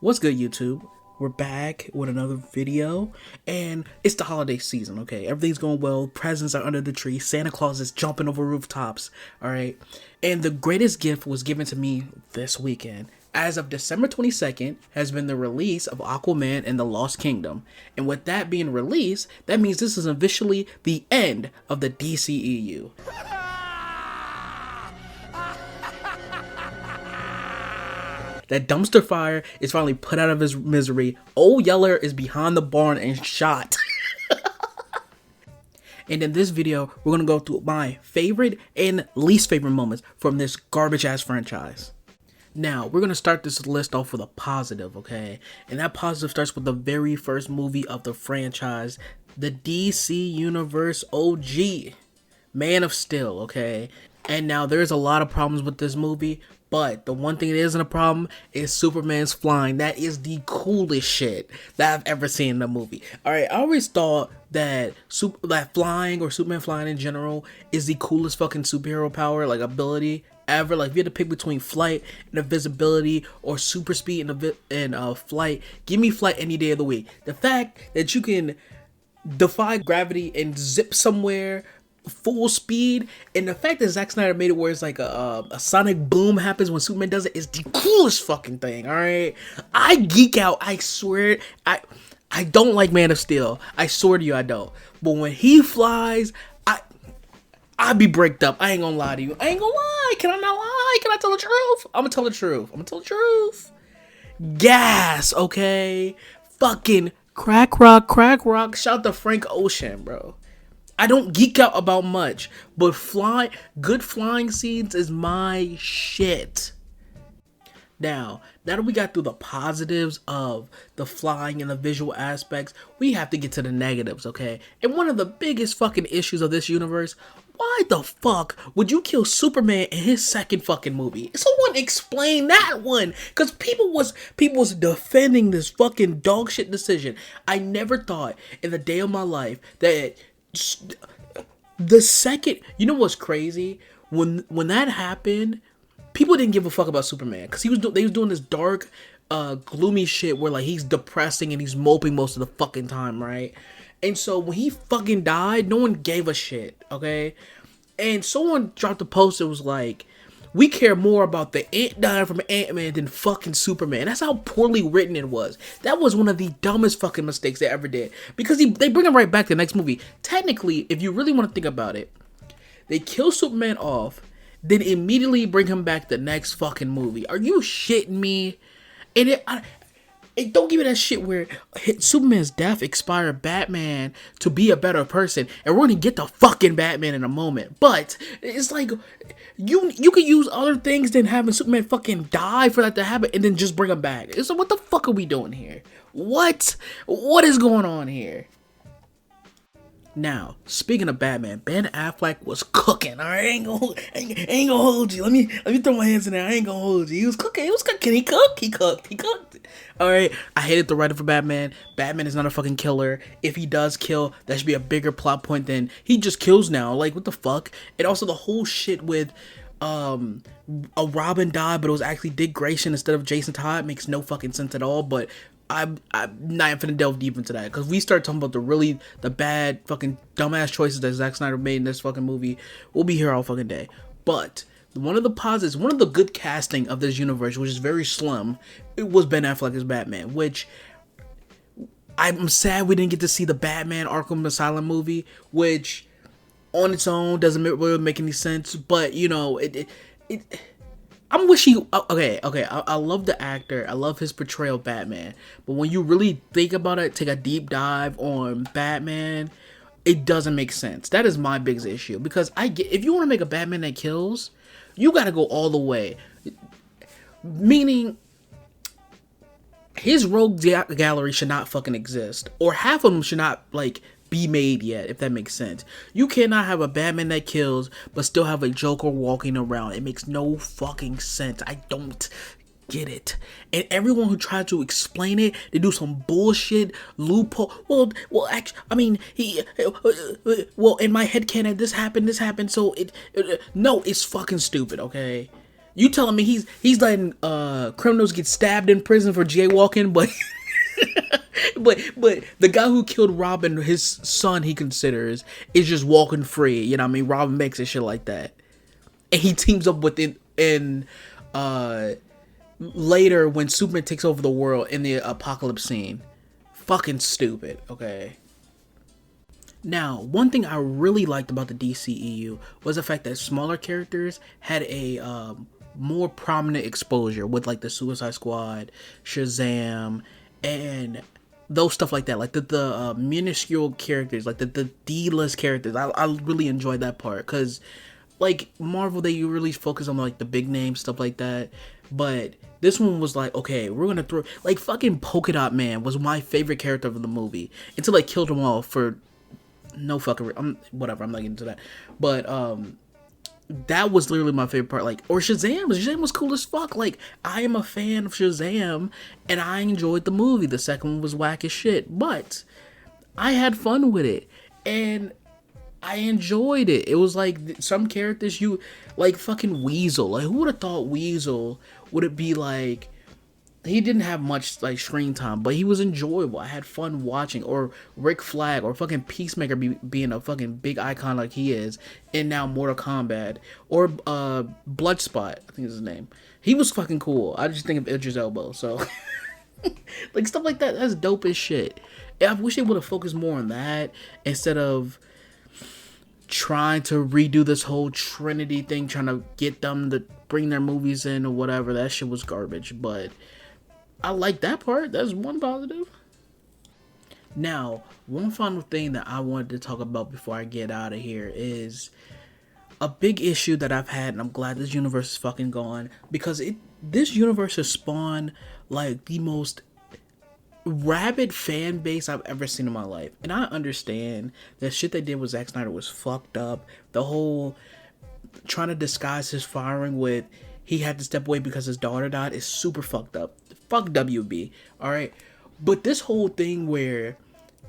What's good, YouTube? We're back with another video, and it's the holiday season, okay? Everything's going well, presents are under the tree, Santa Claus is jumping over rooftops, alright? And the greatest gift was given to me this weekend. As of December 22nd, has been the release of Aquaman and the Lost Kingdom. And with that being released, that means this is officially the end of the DCEU. That dumpster fire is finally put out of his misery. Old Yeller is behind the barn and shot. And in this video, we're going to go through my favorite and least favorite moments from this garbage ass franchise. Now, we're going to start this list off with a positive, okay? And that positive starts with the very first movie of the franchise, the DC Universe OG, Man of Steel, okay? And now there's a lot of problems with this movie, but the one thing that isn't a problem is Superman's flying. That is the coolest shit that I've ever seen in a movie. Alright, I always thought that flying or Superman flying in general is the coolest fucking superhero power, like ability ever. Like if you had to pick between flight and invisibility or super speed and flight, give me flight any day of the week. The fact that you can defy gravity and zip somewhere full speed, and the fact that Zack Snyder made it where it's like a sonic boom happens when Superman does it is the coolest fucking thing. All right, I geek out. I swear, I don't like Man of Steel. I swear to you, I don't. But when he flies, I be bricked up. I ain't gonna lie to you. I ain't gonna lie. Can I not lie? Can I tell the truth? I'm gonna tell the truth. I'm gonna tell the truth. Gas, okay? Fucking crack rock. Shout out to Frank Ocean, bro. I don't geek out about much, but good flying scenes is my shit. Now that we got through the positives of the flying and the visual aspects, we have to get to the negatives, okay? And one of the biggest fucking issues of this universe, why the fuck would you kill Superman in his second fucking movie? Someone explain that one, because people was defending this fucking dog shit decision. I never thought in the day of my life that the second, you know what's crazy? When that happened, people didn't give a fuck about Superman because they was doing this dark, gloomy shit where like he's depressing and he's moping most of the fucking time, right? And so when he fucking died, no one gave a shit, okay? And someone dropped a post that was like, we care more about the Ant dying from Ant-Man than fucking Superman. That's how poorly written it was. That was one of the dumbest fucking mistakes they ever did. Because they bring him right back to the next movie. Technically, if you really want to think about it, they kill Superman off, then immediately bring him back the next fucking movie. Are you shitting me? And it don't give me that shit where Superman's death inspired Batman to be a better person, and we're gonna get the fucking Batman in a moment. But it's like you could use other things than having Superman fucking die for that to happen, and then just bring him back. So what the fuck are we doing here? What is going on here? Now, speaking of Batman, Ben Affleck was cooking. I ain't gonna hold you. Let me throw my hands in there. I ain't gonna hold you. He was cooking. He cooked. Alright, I hated the writer for Batman. Batman is not a fucking killer. If he does kill, that should be a bigger plot point than he just kills now. Like, what the fuck? And also the whole shit with a Robin died, but it was actually Dick Grayson instead of Jason Todd makes no fucking sense at all. But I'm not finna delve deep into that, because we start talking about the bad fucking dumbass choices that Zack Snyder made in this fucking movie. We'll be here all fucking day. But one of the positives, one of the good casting of this universe, which is very slim, it was Ben Affleck as Batman, which I'm sad we didn't get to see the Batman Arkham Asylum movie, which on its own doesn't really make any sense, but you know, I'm wishing. Okay. I love the actor. I love his portrayal of Batman. But when you really think about it, take a deep dive on Batman, it doesn't make sense. That is my biggest issue. Because if you want to make a Batman that kills, you got to go all the way. Meaning, his rogue gallery should not fucking exist, or half of them should not be made yet, if that makes sense. You cannot have a Batman that kills but still have a Joker walking around. It makes no fucking sense. I don't get it. And everyone who tried to explain it, they do some bullshit loophole. Well, actually, I mean, in my head canon, this happened. So no, it's fucking stupid. Okay. You telling me he's letting criminals get stabbed in prison for jaywalking, but but the guy who killed Robin, his son, he considers is just walking free. You know what I mean? Robin makes and shit like that, and he teams up with it in later when Superman takes over the world in the apocalypse scene. Fucking stupid. Okay. Now, one thing I really liked about the DCEU was the fact that smaller characters had a more prominent exposure with like the Suicide Squad, Shazam, and those stuff like that. Like the minuscule characters, like the D-list characters. I really enjoyed that part because like Marvel, they really focus on like the big name stuff like that. But this one was like, okay, we're gonna throw like fucking Polka Dot Man was my favorite character of the movie until they killed him off for no fucking whatever. I'm not getting into that, but that was literally my favorite part. Like, or Shazam was cool as fuck. Like, I am a fan of Shazam, and I enjoyed the movie. The second one was whack as shit, but I had fun with it, and I enjoyed it. It was like some characters you like fucking Weasel. Like, who would have thought Weasel would it be like? He didn't have much like screen time, but he was enjoyable. I had fun watching. Or Rick Flag, or fucking Peacemaker being a fucking big icon like he is, and now Mortal Kombat, or Bloodspot, I think is his name. He was fucking cool. I just think of Idris Elba. So like stuff like that, that's dope as shit. I wish they would have focused more on that instead of trying to redo this whole Trinity thing, trying to get them to bring their movies in or whatever. That shit was garbage, but I like that part. That's one positive. Now, one final thing that I wanted to talk about before I get out of here is a big issue that I've had, and I'm glad this universe is fucking gone, because this universe has spawned like the most rabid fan base I've ever seen in my life. And I understand that shit they did with Zack Snyder was fucked up. The whole trying to disguise his firing with he had to step away because his daughter died is super fucked up. Fuck WB, alright? But this whole thing where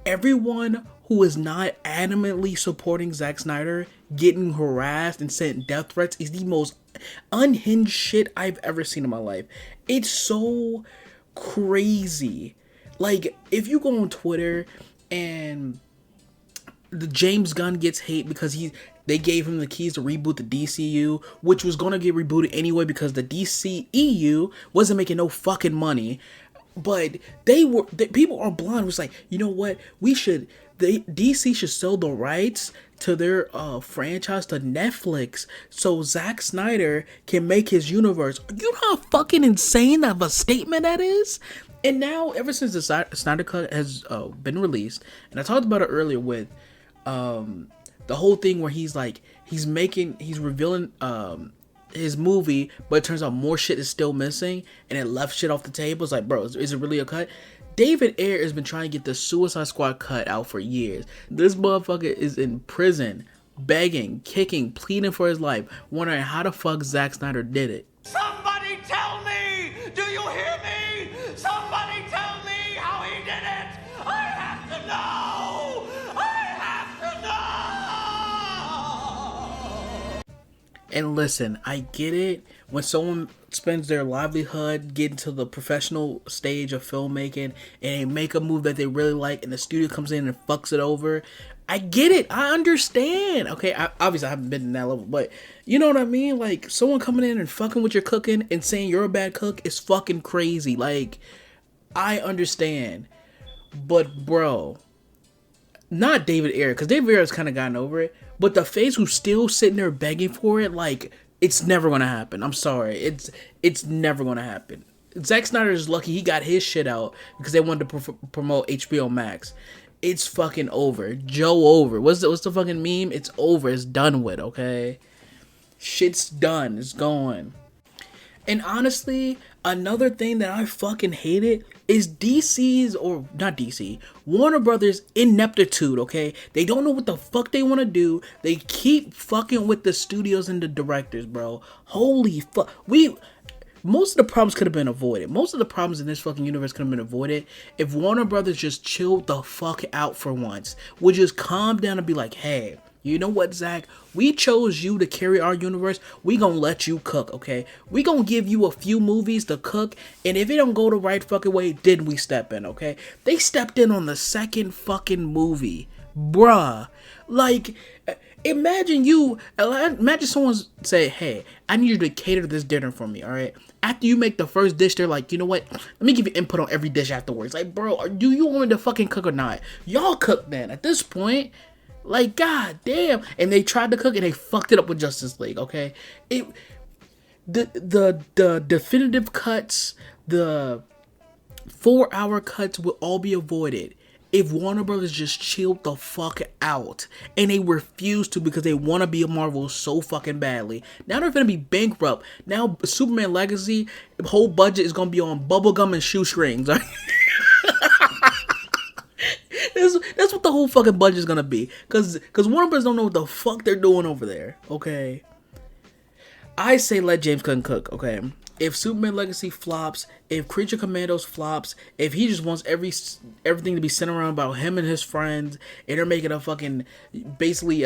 everyone who is not adamantly supporting Zack Snyder getting harassed and sent death threats is the most unhinged shit I've ever seen in my life. It's so crazy. Like, if you go on Twitter and the James Gunn gets hate because they gave him the keys to reboot the DCEU, which was gonna get rebooted anyway because the DCEU wasn't making no fucking money. But people are blind. It's like, you know what? DC should sell the rights to their franchise to Netflix so Zack Snyder can make his universe. You know how fucking insane of a statement that is? And now, ever since the Snyder Cut has been released, and I talked about it earlier with the whole thing where he's revealing his movie, but it turns out more shit is still missing, and it left shit off the table. It's like, bro, is it really a cut? David Ayer has been trying to get the Suicide Squad cut out for years. This motherfucker is in prison, begging, kicking, pleading for his life, wondering how the fuck Zack Snyder did it. Somebody tell me! Do you hear me? Somebody tell me how he did it! I have to know! I have to know! And listen, I get it. When someone spends their livelihood getting to the professional stage of filmmaking and they make a movie that they really like and the studio comes in and fucks it over, I get it. I understand. Okay, obviously I haven't been in that level, but you know what I mean? Like, someone coming in and fucking with your cooking and saying you're a bad cook is fucking crazy. Like, I understand. But bro, not David Ayer, because David Ayer's kind of gotten over it, but the face who's still sitting there begging for it, like, it's never gonna happen. I'm sorry. It's never gonna happen. Zack Snyder is lucky he got his shit out because they wanted to promote HBO Max. It's fucking over. Joe over. What's the fucking meme? It's over. It's done with, okay? Shit's done. It's gone. And honestly, another thing that I fucking hated is Warner Brothers ineptitude, okay? They don't know what the fuck they want to do. They keep fucking with the studios and the directors, bro. Holy fuck. Most of the problems could have been avoided. Most of the problems in this fucking universe could have been avoided if Warner Brothers just chilled the fuck out for once. Would just calm down and be like, hey, You know what, Zach? We chose you to carry our universe. We gonna let you cook, okay? We gonna give you a few movies to cook, and if it don't go the right fucking way, then we step in, okay? They stepped in on the second fucking movie. Bruh. Like, imagine someone say, hey, I need you to cater this dinner for me, alright? After you make the first dish, they're like, you know what? Let me give you input on every dish afterwards. Like, bro, do you want me to fucking cook or not? Y'all cook then. At this point, like, god damn. And they tried to cook and they fucked it up with Justice League, okay? The definitive cuts, the 4-hour cuts will all be avoided if Warner Brothers just chilled the fuck out. And they refuse to because they want to be a Marvel so fucking badly. Now they're gonna be bankrupt. Now Superman Legacy, the whole budget is gonna be on bubblegum and shoestrings. That's what the whole fucking budget is gonna be. Cause Warner Bros. Don't know what the fuck they're doing over there. Okay. I say let James Gunn cook, okay? If Superman Legacy flops, if Creature Commandos flops, if he just wants everything to be centered around about him and his friends, and they're making a fucking basically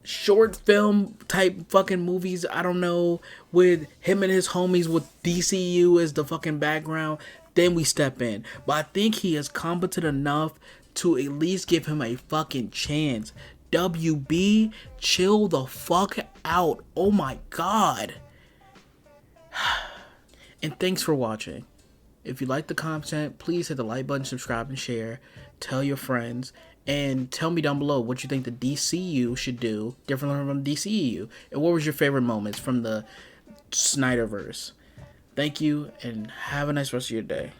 short film type fucking movies, I don't know, with him and his homies with DCEU as the fucking background, then we step in. But I think he is competent enough to at least give him a fucking chance. WB, chill the fuck out. Oh my god. And thanks for watching. If you like the content, please hit the like button, subscribe, and share. Tell your friends. And tell me down below what you think the DCU should do differently from DCEU. And what was your favorite moments from the Snyderverse. Thank you, and have a nice rest of your day.